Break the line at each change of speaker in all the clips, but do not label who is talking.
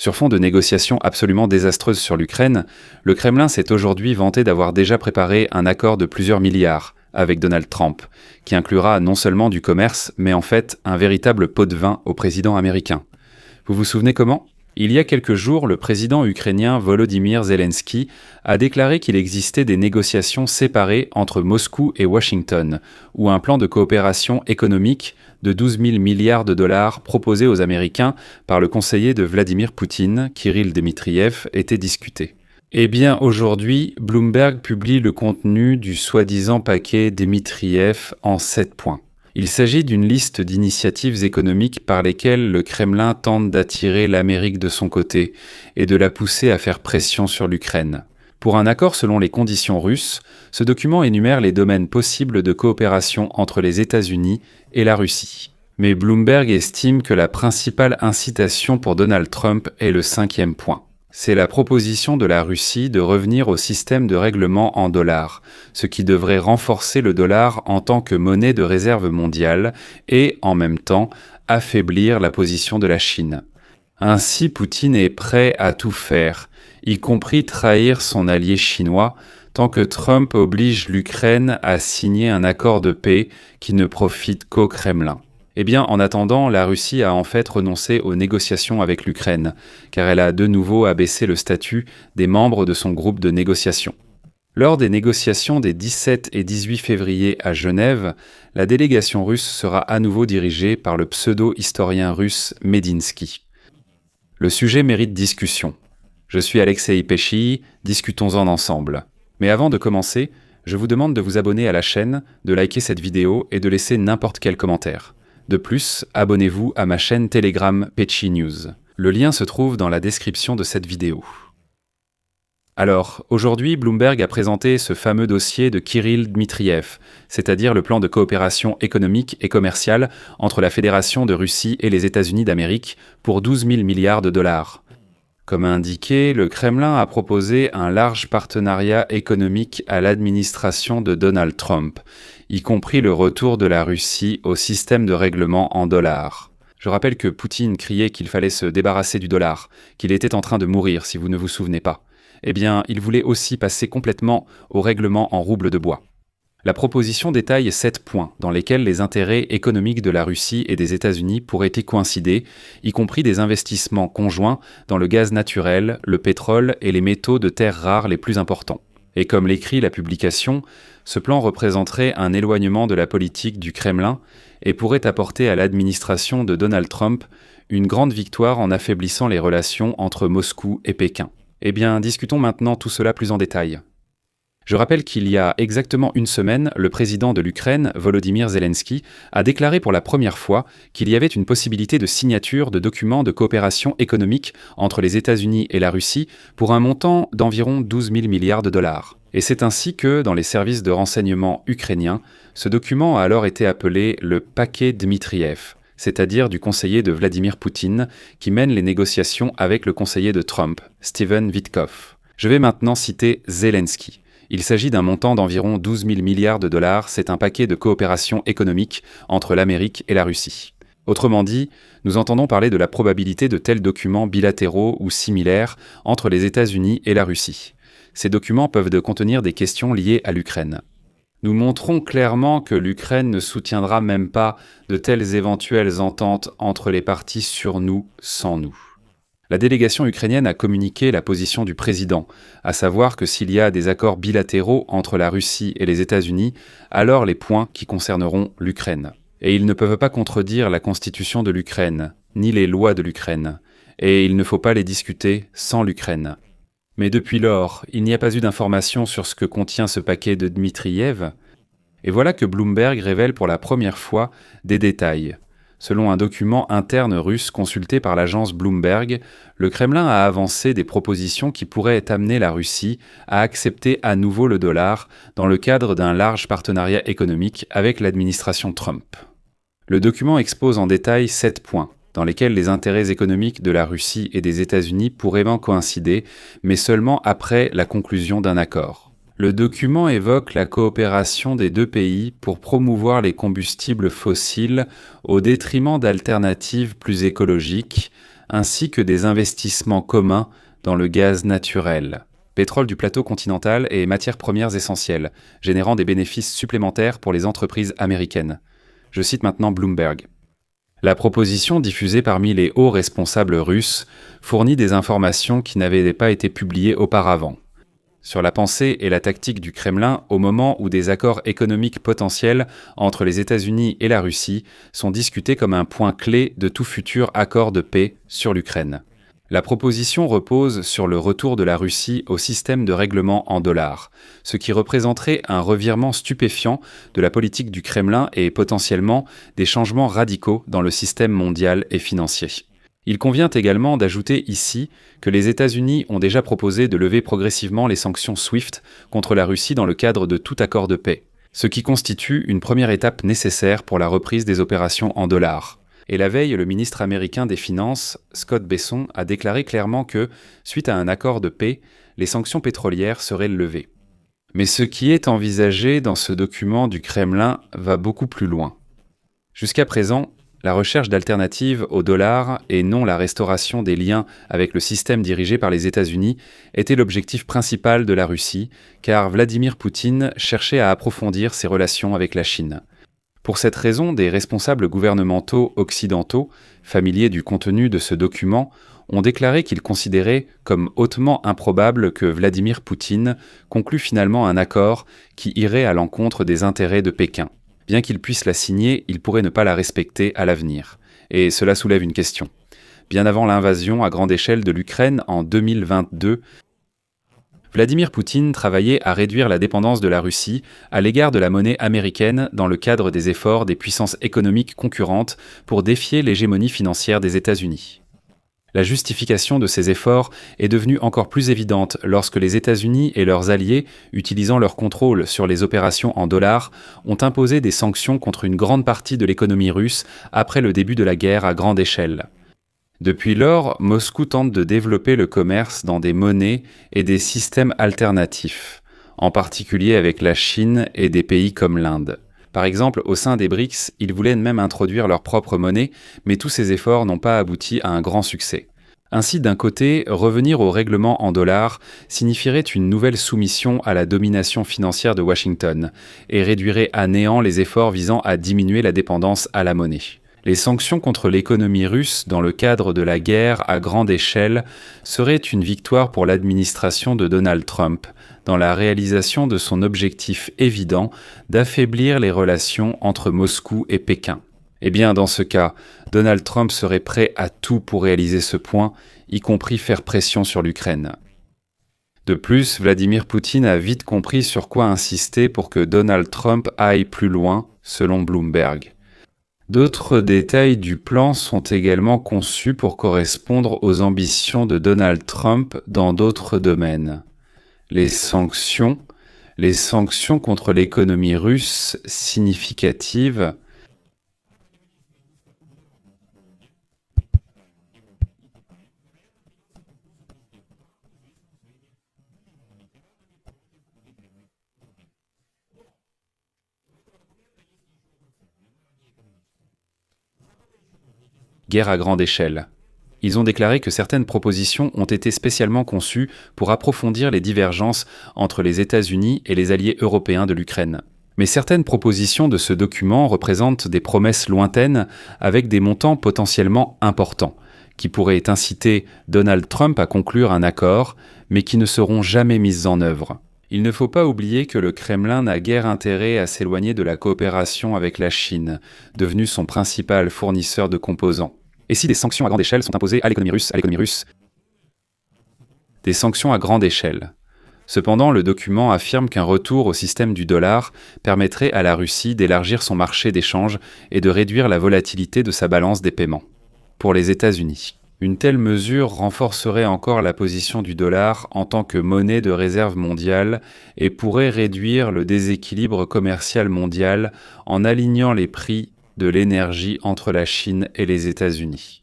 Sur fond de négociations absolument désastreuses sur l'Ukraine, le Kremlin s'est aujourd'hui vanté d'avoir déjà préparé un accord de plusieurs milliards avec Donald Trump, qui inclura non seulement du commerce, mais en fait un véritable pot de vin au président américain. Vous vous souvenez comment ? Il y a quelques jours, le président ukrainien Volodymyr Zelensky a déclaré qu'il existait des négociations séparées entre Moscou et Washington, où un plan de coopération économique de 12 000 milliards de dollars proposé aux Américains par le conseiller de Vladimir Poutine, Kirill Dmitriev, était discuté. Eh bien, aujourd'hui, Bloomberg publie le contenu du soi-disant paquet Dmitriev en 7 points. Il s'agit d'une liste d'initiatives économiques par lesquelles le Kremlin tente d'attirer l'Amérique de son côté et de la pousser à faire pression sur l'Ukraine. Pour un accord selon les conditions russes, ce document énumère les domaines possibles de coopération entre les États-Unis et la Russie. Mais Bloomberg estime que la principale incitation pour Donald Trump est le 5e point. C'est la proposition de la Russie de revenir au système de règlement en dollars, ce qui devrait renforcer le dollar en tant que monnaie de réserve mondiale et, en même temps, affaiblir la position de la Chine. Ainsi, Poutine est prêt à tout faire, y compris trahir son allié chinois, tant que Trump oblige l'Ukraine à signer un accord de paix qui ne profite qu'au Kremlin. Eh bien, en attendant, la Russie a en fait renoncé aux négociations avec l'Ukraine, car elle a de nouveau abaissé le statut des membres de son groupe de négociation. Lors des négociations des 17 et 18 février à Genève, la délégation russe sera à nouveau dirigée par le pseudo-historien russe Medinsky. Le sujet mérite discussion. Je suis Alexei Pesci, discutons-en ensemble. Mais avant de commencer, je vous demande de vous abonner à la chaîne, de liker cette vidéo et de laisser n'importe quel commentaire. De plus, abonnez-vous à ma chaîne Telegram Pesci News. Le lien se trouve dans la description de cette vidéo. Alors, aujourd'hui, Bloomberg a présenté ce fameux dossier de Kirill Dmitriev, c'est-à-dire le plan de coopération économique et commerciale entre la Fédération de Russie et les États-Unis d'Amérique pour 12 000 milliards de dollars. Comme indiqué, le Kremlin a proposé un large partenariat économique à l'administration de Donald Trump, y compris le retour de la Russie au système de règlement en dollars. Je rappelle que Poutine criait qu'il fallait se débarrasser du dollar, qu'il était en train de mourir si vous ne vous souvenez pas. Eh bien, il voulait aussi passer complètement au règlement en rouble de bois. La proposition détaille 7 points dans lesquels les intérêts économiques de la Russie et des États-Unis pourraient y coïncider, y compris des investissements conjoints dans le gaz naturel, le pétrole et les métaux de terres rares les plus importants. Et comme l'écrit la publication, ce plan représenterait un éloignement de la politique du Kremlin et pourrait apporter à l'administration de Donald Trump une grande victoire en affaiblissant les relations entre Moscou et Pékin. Eh bien, discutons maintenant tout cela plus en détail. Je rappelle qu'il y a exactement une semaine, le président de l'Ukraine, Volodymyr Zelensky, a déclaré pour la première fois qu'il y avait une possibilité de signature de documents de coopération économique entre les États-Unis et la Russie pour un montant d'environ 12 000 milliards de dollars. Et c'est ainsi que, dans les services de renseignement ukrainiens, ce document a alors été appelé le paquet Dmitriev, c'est-à-dire du conseiller de Vladimir Poutine, qui mène les négociations avec le conseiller de Trump, Steven Witkoff. Je vais maintenant citer Zelensky. Il s'agit d'un montant d'environ 12 000 milliards de dollars, c'est un paquet de coopération économique entre l'Amérique et la Russie. Autrement dit, nous entendons parler de la probabilité de tels documents bilatéraux ou similaires entre les États-Unis et la Russie. Ces documents peuvent contenir des questions liées à l'Ukraine. Nous montrons clairement que l'Ukraine ne soutiendra même pas de telles éventuelles ententes entre les parties sur nous, sans nous. La délégation ukrainienne a communiqué la position du président, à savoir que s'il y a des accords bilatéraux entre la Russie et les États-Unis, alors les points qui concerneront l'Ukraine. Et ils ne peuvent pas contredire la constitution de l'Ukraine, ni les lois de l'Ukraine, et il ne faut pas les discuter sans l'Ukraine. Mais depuis lors, il n'y a pas eu d'informations sur ce que contient ce paquet de Dmitriev, et voilà que Bloomberg révèle pour la première fois des détails. Selon un document interne russe consulté par l'agence Bloomberg, le Kremlin a avancé des propositions qui pourraient amener la Russie à accepter à nouveau le dollar dans le cadre d'un large partenariat économique avec l'administration Trump. Le document expose en détail 7 points, dans lesquels les intérêts économiques de la Russie et des États-Unis pourraient coïncider, mais seulement après la conclusion d'un accord. Le document évoque la coopération des deux pays pour promouvoir les combustibles fossiles au détriment d'alternatives plus écologiques, ainsi que des investissements communs dans le gaz naturel, pétrole du plateau continental et matières premières essentielles, générant des bénéfices supplémentaires pour les entreprises américaines. Je cite maintenant Bloomberg. La proposition diffusée parmi les hauts responsables russes fournit des informations qui n'avaient pas été publiées auparavant sur la pensée et la tactique du Kremlin au moment où des accords économiques potentiels entre les États-Unis et la Russie sont discutés comme un point clé de tout futur accord de paix sur l'Ukraine. La proposition repose sur le retour de la Russie au système de règlement en dollars, ce qui représenterait un revirement stupéfiant de la politique du Kremlin et potentiellement des changements radicaux dans le système mondial et financier. Il convient également d'ajouter ici que les États-Unis ont déjà proposé de lever progressivement les sanctions SWIFT contre la Russie dans le cadre de tout accord de paix, ce qui constitue une première étape nécessaire pour la reprise des opérations en dollars. Et la veille, le ministre américain des Finances, Scott Besson, a déclaré clairement que, suite à un accord de paix, les sanctions pétrolières seraient levées. Mais ce qui est envisagé dans ce document du Kremlin va beaucoup plus loin. Jusqu'à présent, la recherche d'alternatives au dollar et non la restauration des liens avec le système dirigé par les États-Unis était l'objectif principal de la Russie, car Vladimir Poutine cherchait à approfondir ses relations avec la Chine. Pour cette raison, des responsables gouvernementaux occidentaux, familiers du contenu de ce document, ont déclaré qu'ils considéraient comme hautement improbable que Vladimir Poutine conclue finalement un accord qui irait à l'encontre des intérêts de Pékin. Bien qu'il puisse la signer, il pourrait ne pas la respecter à l'avenir. Et cela soulève une question. Bien avant l'invasion à grande échelle de l'Ukraine en 2022, Vladimir Poutine travaillait à réduire la dépendance de la Russie à l'égard de la monnaie américaine dans le cadre des efforts des puissances économiques concurrentes pour défier l'hégémonie financière des États-Unis. La justification de ces efforts est devenue encore plus évidente lorsque les États-Unis et leurs alliés, utilisant leur contrôle sur les opérations en dollars, ont imposé des sanctions contre une grande partie de l'économie russe après le début de la guerre à grande échelle. Depuis lors, Moscou tente de développer le commerce dans des monnaies et des systèmes alternatifs, en particulier avec la Chine et des pays comme l'Inde. Par exemple, au sein des BRICS, ils voulaient même introduire leur propre monnaie, mais tous ces efforts n'ont pas abouti à un grand succès. Ainsi, d'un côté, revenir au règlement en dollars signifierait une nouvelle soumission à la domination financière de Washington et réduirait à néant les efforts visant à diminuer la dépendance à la monnaie. Les sanctions contre l'économie russe dans le cadre de la guerre à grande échelle seraient une victoire pour l'administration de Donald Trump dans la réalisation de son objectif évident d'affaiblir les relations entre Moscou et Pékin. Eh bien, dans ce cas, Donald Trump serait prêt à tout pour réaliser ce point, y compris faire pression sur l'Ukraine. De plus, Vladimir Poutine a vite compris sur quoi insister pour que Donald Trump aille plus loin, selon Bloomberg. D'autres détails du plan sont également conçus pour correspondre aux ambitions de Donald Trump dans d'autres domaines. Les sanctions contre l'économie russe significatives. Guerre à grande échelle. Ils ont déclaré que certaines propositions ont été spécialement conçues pour approfondir les divergences entre les États-Unis et les alliés européens de l'Ukraine. Mais certaines propositions de ce document représentent des promesses lointaines avec des montants potentiellement importants, qui pourraient inciter Donald Trump à conclure un accord, mais qui ne seront jamais mises en œuvre. Il ne faut pas oublier que le Kremlin n'a guère intérêt à s'éloigner de la coopération avec la Chine, devenue son principal fournisseur de composants. Et si des sanctions à grande échelle sont imposées à l'économie russe, des sanctions à grande échelle. Cependant, le document affirme qu'un retour au système du dollar permettrait à la Russie d'élargir son marché d'échange et de réduire la volatilité de sa balance des paiements. Pour les États-Unis, une telle mesure renforcerait encore la position du dollar en tant que monnaie de réserve mondiale et pourrait réduire le déséquilibre commercial mondial en alignant les prix de l'énergie entre la Chine et les États-Unis.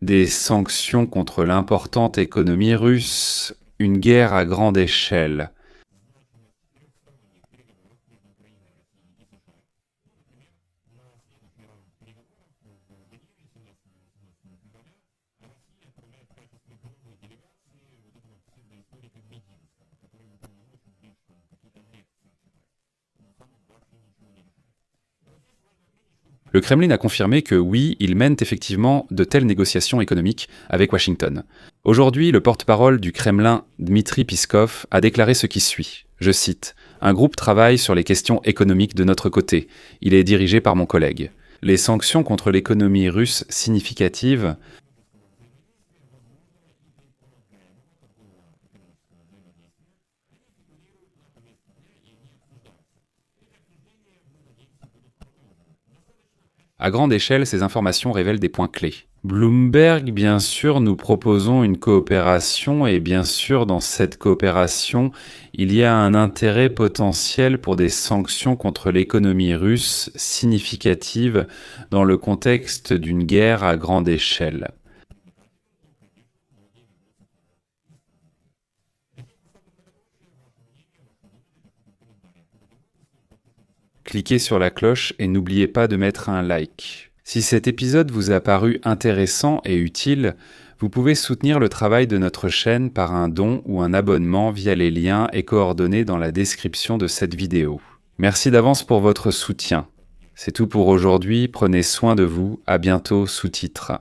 Des sanctions contre l'importante économie russe, une guerre à grande échelle. Le Kremlin a confirmé que oui, il mène effectivement de telles négociations économiques avec Washington. Aujourd'hui, le porte-parole du Kremlin, Dmitri Peskov, a déclaré ce qui suit. Je cite : « Un groupe travaille sur les questions économiques de notre côté. Il est dirigé par mon collègue. Les sanctions contre l'économie russe significatives À grande échelle, ces informations révèlent des points clés. Bloomberg, bien sûr, nous proposons une coopération et bien sûr, dans cette coopération, il y a un intérêt potentiel pour des sanctions contre l'économie russe significatives dans le contexte d'une guerre à grande échelle. Cliquez sur la cloche et n'oubliez pas de mettre un like. Si cet épisode vous a paru intéressant et utile, vous pouvez soutenir le travail de notre chaîne par un don ou un abonnement via les liens et coordonnées dans la description de cette vidéo. Merci d'avance pour votre soutien. C'est tout pour aujourd'hui, prenez soin de vous, à bientôt sous-titres.